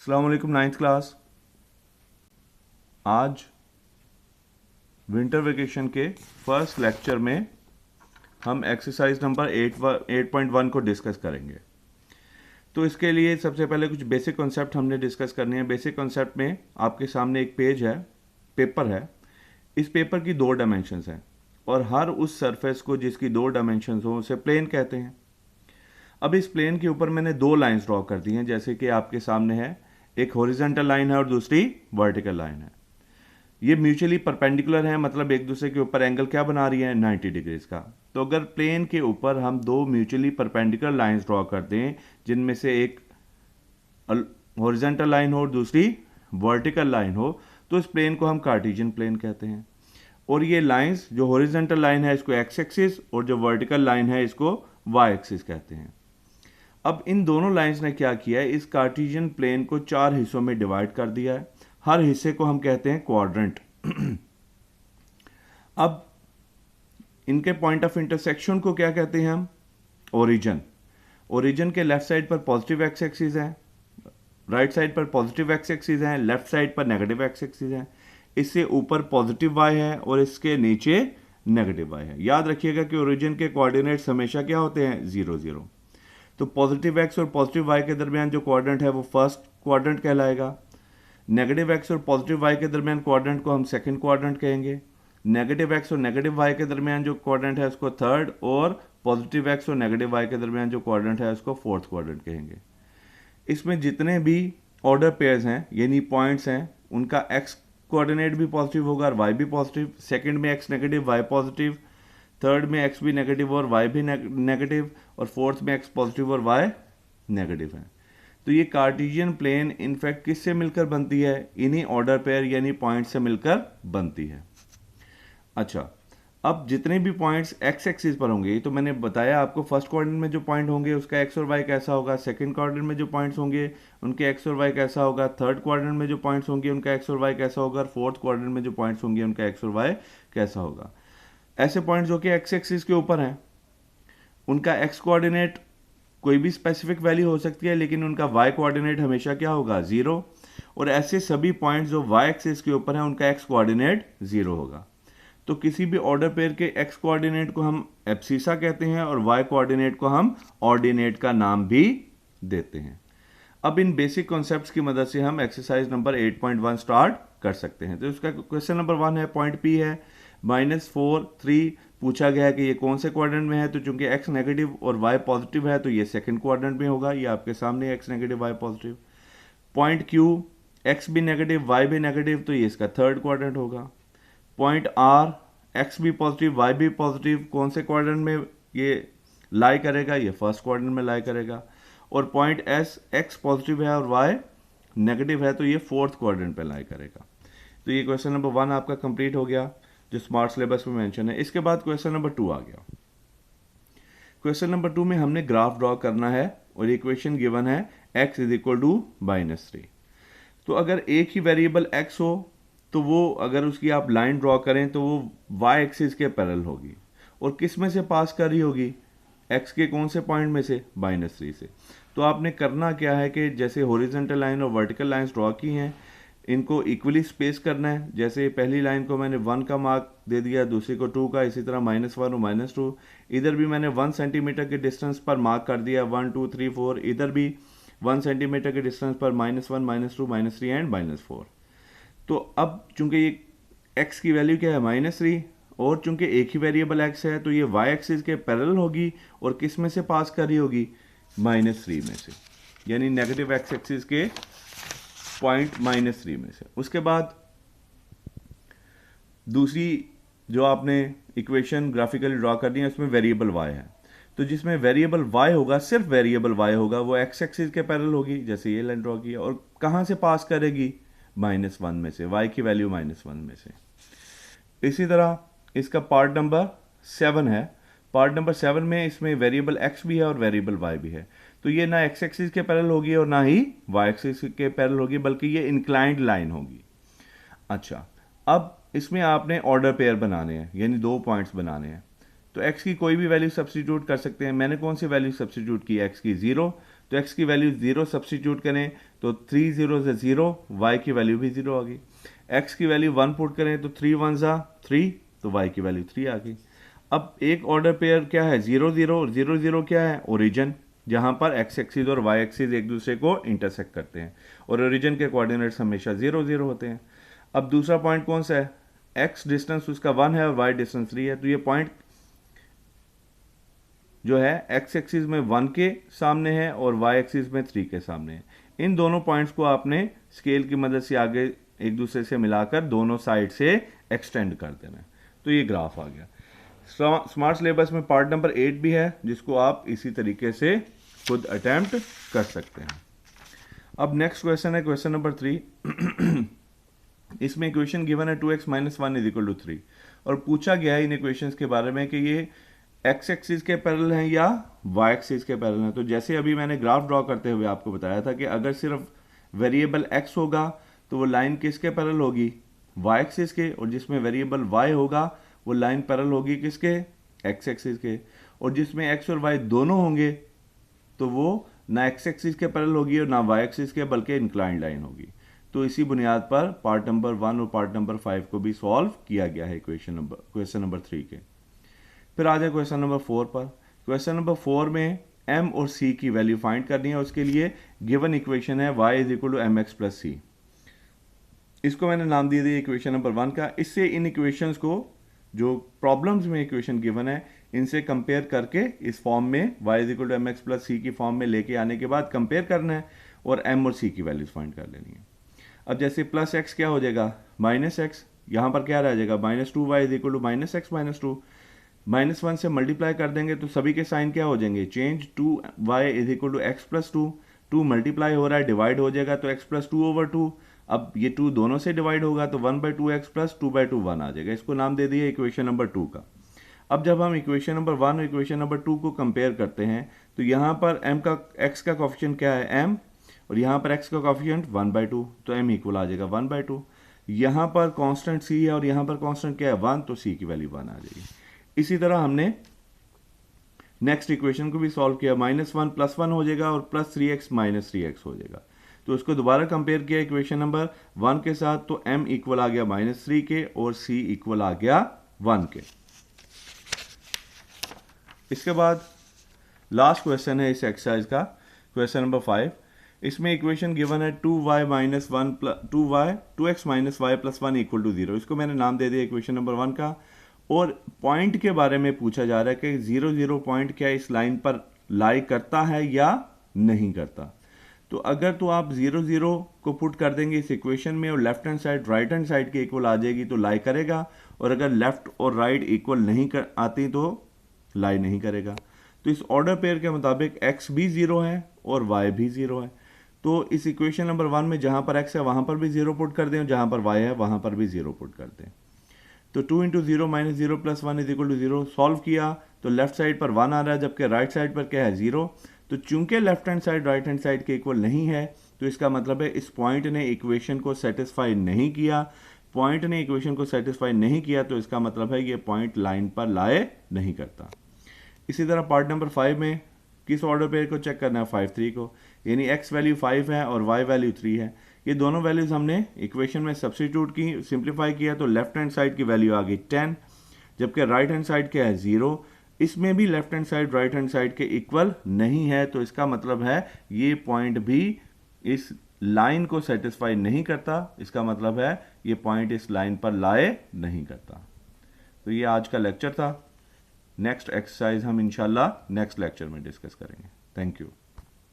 अस्सलाम वालेकुम ninth class. आज विंटर वेकेशन के फर्स्ट लेक्चर में हम एक्सरसाइज नंबर 8.1 को डिस्कस करेंगे। तो इसके लिए सबसे पहले कुछ बेसिक कॉन्सेप्ट हमने डिस्कस करने हैं। बेसिक कॉन्सेप्ट में आपके सामने एक पेज है, पेपर है। इस पेपर की दो डायमेंशंस हैं और हर उस सरफेस को जिसकी दो डायमेंशंस हो उसे प्लेन कहते हैं। अब इस प्लेन के ऊपर मैंने दो लाइंस ड्रॉ कर दी हैं, जैसे कि आपके सामने है। एक हॉरिजॉन्टल लाइन है और दूसरी वर्टिकल लाइन है। ये म्यूचुअली परपेंडिकुलर है, मतलब एक दूसरे के ऊपर एंगल क्या बना रही है, 90 डिग्रीज का। तो अगर प्लेन के ऊपर हम दो म्यूचुअली परपेंडिकुलर लाइंस ड्रॉ कर दें, जिनमें से एक हॉरिजॉन्टल लाइन हो और दूसरी वर्टिकल लाइन हो, तो इस प्लेन को हम कार्टेशियन प्लेन कहते हैं। और ये लाइंस, जो हॉरिजॉन्टल लाइन है इसको एक्स एक्सिस और जो वर्टिकल लाइन है इसको वाई एक्सिस कहते हैं। अब इन दोनों लाइंस ने क्या किया है, इस कार्टेशियन प्लेन को चार हिस्सों में डिवाइड कर दिया है। हर हिस्से को हम कहते हैं क्वाड्रेंट। अब इनके पॉइंट ऑफ इंटरसेक्शन को क्या कहते हैं हम, ओरिजिन। ओरिजिन के लेफ्ट साइड पर पॉजिटिव एक्स एक्सिस है, राइट साइड पर पॉजिटिव एक्स एक्सिस है, लेफ्ट साइड पर नेगेटिव एक्स एक्सिस है। इससे ऊपर पॉजिटिव वाई है और इसके नीचे नेगेटिव वाई है। याद रखिएगा कि ओरिजिन के कोऑर्डिनेट्स हमेशा क्या होते हैं, 0 0। तो पॉजिटिव एक्स और पॉजिटिव वाई के दरमियान जो क्वाड्रेंट है वो फर्स्ट क्वाड्रेंट कहलाएगा। नेगेटिव एक्स और पॉजिटिव वाई के दरमियान क्वाड्रेंट को हम सेकंड क्वाड्रेंट कहेंगे। नेगेटिव एक्स और नेगेटिव वाई के दरमियान जो क्वाड्रेंट है उसको थर्ड, और पॉजिटिव एक्स और नेगेटिव वाई के दरमियान जो क्वाड्रेंट है उसको फोर्थ क्वाड्रेंट कहेंगे। इसमें जितने भी ऑर्डर पेयर्स हैं यानी पॉइंट्स हैं, उनका एक्स कोऑर्डिनेट भी पॉजिटिव होगा और वाई भी पॉजिटिव। सेकंड में x negative y positive, third में एक्स भी नेगेटिव और वाई भी नेगेटिव, और फोर्थ में एक्स पॉजिटिव और वाई नेगेटिव है। तो ये कार्टेशियन प्लेन इनफैक्ट किससे मिलकर बनती है, इन्हीं ऑर्डर पेयर यानी पॉइंट से मिलकर बनती है। अच्छा, अब जितने भी पॉइंट्स एक्स एक्सिस पर होंगे, तो मैंने बताया आपको फर्स्ट क्वाड्रेंट में जो पॉइंट होंगे उसका एक्स और वाई कैसा होगा, सेकंड क्वाड्रेंट में जो पॉइंट्स होंगे उनके एक्स और वाई कैसा होगा, थर्ड क्वाड्रेंट में जो पॉइंट्स होंगे उनका एक्स और वाई कैसा होगा, और फोर्थ क्वाड्रेंट में जो पॉइंट्स होंगे उनका एक्स और वाई कैसा होगा। ऐसे पॉइंट्स जो कि एक्स एक्सिस के ऊपर हैं, उनका एक्स कोऑर्डिनेट कोई भी स्पेसिफिक वैल्यू हो सकती है, लेकिन उनका वाई कोऑर्डिनेट हमेशा क्या होगा, 0। और ऐसे सभी पॉइंट्स जो वाई एक्सिस के ऊपर हैं उनका एक्स कोऑर्डिनेट 0 होगा। तो किसी भी ऑर्डर पेयर के एक्स कोऑर्डिनेट को हम एब्सिसा कहते हैं और वाई कोऑर्डिनेट को हम ऑर्डिनेट का नाम भी देते हैं। अब इन बेसिक कॉन्सेप्ट्स की मदद से हम एक्सरसाइज नंबर 8.1 स्टार्ट कर सकते हैं। तो इसका क्वेश्चन नंबर 1 है, पॉइंट पी है, -4 3 पूछा गया है कि ये कौन से क्वाड्रेंट में है। तो चूंकि एक्स नेगेटिव और वाई पॉजिटिव है तो ये सेकंड क्वाड्रेंट में होगा। ये आपके सामने x negative y positive. Point q, x भी नेगेटिव वाई भी नेगेटिव, तो ये इसका थर्ड क्वाड्रेंट होगा। पॉइंट आर, एक्स भी पॉजिटिव वाई भी पॉजिटिव, कौन से क्वाड्रेंट में ये लाई करेगा, ये फर्स्ट क्वाड्रेंट में लाई करेगा। और पॉइंट एस, एक्स पॉजिटिव है और वाई नेगेटिव है, तो ये फोर्थ क्वाड्रेंट पे लाई करेगा। तो ये क्वेश्चन नंबर 1 आपका कंप्लीट हो गया जो स्मार्ट सिलेबस में मेंशन है। इसके बाद क्वेश्चन नंबर 2 आ गया। क्वेश्चन नंबर 2 में हमने ग्राफ ड्रॉ करना है और इक्वेशन गिवन है x इज इक्वल टू -3। तो अगर एक ही वेरिएबल x हो तो वो अगर उसकी आप लाइन ड्रॉ करें तो वो y एक्सिस के पैरेलल होगी। और किस में से पास कर रही होगी, x के कौन से पॉइंट में से, -3 से। तो आपने करना क्या है कि जैसे हॉरिजॉन्टल लाइन और वर्टिकल लाइंस ड्रॉ की हैं, इनको इक्वली स्पेस करना है। जैसे पहली लाइन को मैंने 1 का मार्क दे दिया, दूसरी को 2 का, इसी तरह -1 और -2। इधर भी मैंने 1 सेंटीमीटर के डिस्टेंस पर मार्क कर दिया, 1 2 3 4। इधर भी 1 सेंटीमीटर के डिस्टेंस पर -1 -2 -3 एंड -4। तो अब चूंकि ये x की वैल्यू क्या है, -3, और चूंकि एक ही वेरिएबल x है तो ये y एक्सिस के पैरेलल होगी और किस में से पास कर रही होगी, -3 में से, यानी नेगेटिव x एक्सिस के पॉइंट -3 में से। उसके बाद दूसरी जो आपने इक्वेशन ग्राफिकली ड्रॉ करनी है उसमें वेरिएबल y है। तो जिसमें वेरिएबल y होगा, सिर्फ वेरिएबल y होगा, वो x एक्सिस के पैरेलल होगी, जैसे ये लाइन ड्रॉ की है। और कहां से पास करेगी, -1 में से, y की वैल्यू -1 में से। इसी तरह इसका पार्ट नंबर 7 है। पार्ट नंबर 7 में इसमें वेरिएबल x भी है और वेरिएबल y भी है। तो ये ना x एक्सिस के पैरेलल होगी और ना ही y एक्सिस के पैरेलल होगी, बल्कि ये इंक्लाइंड लाइन होगी। अच्छा, अब इसमें आपने ऑर्डर पेयर बनाने हैं, यानी दो पॉइंट्स बनाने हैं। तो x की कोई भी वैल्यू सब्स्टिट्यूट कर सकते हैं। मैंने कौन सी वैल्यू सब्स्टिट्यूट की, x की 0। तो x की वैल्यू 0 सब्सटीट्यूट करें तो 3 0 से 0, y की वैल्यू भी 0 आ गई। x की वैल्यू 1 पुट करें तो 3 1 जा 3, तो y की वैल्यू 3 आ गई। अब एक ऑर्डर पेयर क्या है 0 0 और 0 0 क्या है ओरिजिन, जहां पर x एक्सिस और y एक्सिस एक दूसरे को इंटरसेक्ट करते हैं और ओरिजिन के कोऑर्डिनेट्स हमेशा 0 0 होते हैं। अब दूसरा पॉइंट कौन सा है, x डिस्टेंस उसका 1 है और y डिस्टेंस 3 है, तो ये पॉइंट जो है x एक्सिस में 1 के सामने है और y एक्सिस में 3 के सामने है। इन दोनों पॉइंट्स को आपने स्केल की मदद से आगे एक दूसरे से मिलाकर दोनों साइड से एक्सटेंड कर देना है। तो ये ग्राफ आ गया। स्मार्ट सिलेबस में पार्ट नंबर 8 भी है, जिसको आप इसी तरीके से खुद अटेम्प्ट कर सकते हैं। अब नेक्स्ट क्वेश्चन है क्वेश्चन नंबर 3। इसमें इक्वेशन गिवन है 2x - 1 = 3 और पूछा गया है इन इक्वेशंस के बारे में कि ये x एक्सिस के पैरेलल हैं या y एक्सिस के पैरेलल हैं। तो जैसे अभी मैंने ग्राफ ड्रॉ करते हुए आपको बताया था कि अगर सिर्फ वेरिएबल x होगा तो वो लाइन किसके पैरेलल होगी, y एक्सिस के, और जिसमें वेरिएबल y होगा वो लाइन पैरेलल होगी किसके, x एक्सिस के, और जिसमें x और y दोनों होंगे तो वो ना x एक्सिस के पैरेलल होगी और ना y एक्सिस के, बल्कि इंक्लाइंड लाइन होगी। तो इसी बुनियाद पर पार्ट नंबर 1 और पार्ट नंबर 5 को भी सॉल्व किया गया है क्वेश्चन नंबर 3 के। फिर आ जाए क्वेश्चन नंबर 4 पर। क्वेश्चन नंबर 4 में m और c की वैल्यू फाइंड करनी है। उसके लिए गिवन इक्वेशन है y = mx + c। इसको मैंने नाम दे दिया इक्वेशन नंबर 1 का। इससे इन इक्वेशंस को जो प्रॉब्लम्स में इक्वेशन गिवन है इनसे कंपेयर करके इस फॉर्म में y = mx + c की फॉर्म में लेके आने के बाद कंपेयर करना है और m और c की वैल्यूज फाइंड कर लेनी है। अब जैसे प्लस x क्या हो जाएगा -x, यहाँ पर क्या रह जाएगा -2y = -x - 2, -1 से मल्टीप्लाई कर देंगे तो सभी के साइन क्या हो जाएंगे चेंज। 2y = x + 2, 2 मल्टीप्लाई हो रहा है डिवाइड हो जाएगा तो x + 2/2। अब ये 2 दोनों से डिवाइड होगा तो 1/2x + 2/2 1 आ जाएगा। इसको नाम दे दिया इक्वेशन नंबर 2 का। अब जब हम इक्वेशन नंबर 1 और इक्वेशन नंबर 2 को कंपेयर करते हैं तो यहाँ पर x का कोफिशिएंट क्या है m, और यहाँ पर x का कोफिशिएंट 1/2, तो m इक्वल आ जाएगा 1/2। यहाँ पर कांस्टेंट c है और यहाँ पर कांस्टेंट क्या है 1, तो c की वैल्यू 1 आ जाएगी। इसी तरह हमने नेक्स्ट इक्वेशन को भी सॉल्व किया, -1 + 1 हो जाएगा और +3x - 3x हो जाएगा। तो उसको दोबारा कंपेयर किया इक्वेशन नंबर 1 के साथ, तो m इक्वल आ गया -3 के और c इक्वल आ गया 1 के। इसके बाद लास्ट क्वेश्चन है इस एक्सरसाइज का, क्वेश्चन नंबर 5। इसमें इक्वेशन गिवन है 2x - y + 1 = 0। इसको मैंने नाम दे दिया इक्वेशन नंबर 1 का। और पॉइंट के बारे में पूछा जा रहा है कि 0 0 पॉइंट क्या इस लाइन पर लाई करता है या नहीं करता। तो अगर तो आप 0 0 को पुट कर देंगे इस इक्वेशन में और left hand side right hand side के इक्वल आ जाएगी तो लाई करेगा, और अगर लेफ्ट और राइट इक्वल नहीं आती तो लाई नहीं करेगा। तो इस ऑर्डर पेयर के मुताबिक x भी 0 है और y भी 0 है। तो इस इक्वेशन नंबर 1 में जहां पर x है वहां पर भी 0 पुट कर दें और जहां पर y है वहां पर भी 0 पुट कर दें। तो 2 × 0 - 0 + 1 = 0 सॉल्व किया तो लेफ्ट साइड पर 1 आ रहा है जबकि राइट साइड पर क्या है 0। तो चूंकि left hand side right hand side के इक्वल नहीं है तो इसका मतलब है इस पॉइंट ने इक्वेशन को सेटिस्फाई नहीं किया। पॉइंट ने इक्वेशन को सेटिस्फाई नहीं किया तो इसका मतलब है ये पॉइंट लाइन पर लाए नहीं करता। इसी तरह पार्ट नंबर 5 में किस ऑर्डर पेयर को चेक करना है 5 3 को, यानी x वैल्यू 5 है और y वैल्यू 3 है। ये दोनों वैल्यूज हमने इक्वेशन में सब्स्टिट्यूट की, सिंप्लीफाई किया तो लेफ्ट हैंड साइड की वैल्यू आ गई 10, जबकि राइट हैंड साइड क्या है 0। इसमें भी left hand side right hand side के इक्वल नहीं है तो इसका मतलब है ये पॉइंट भी इस लाइन को सेटिस्फाई नहीं करता। इसका मतलब है ये पॉइंट इस लाइन पर लाए नहीं करता। तो ये आज का लेक्चर था। नेक्स्ट एक्सरसाइज हम इंशाल्लाह नेक्स्ट लेक्चर में डिस्कस करेंगे। Thank you.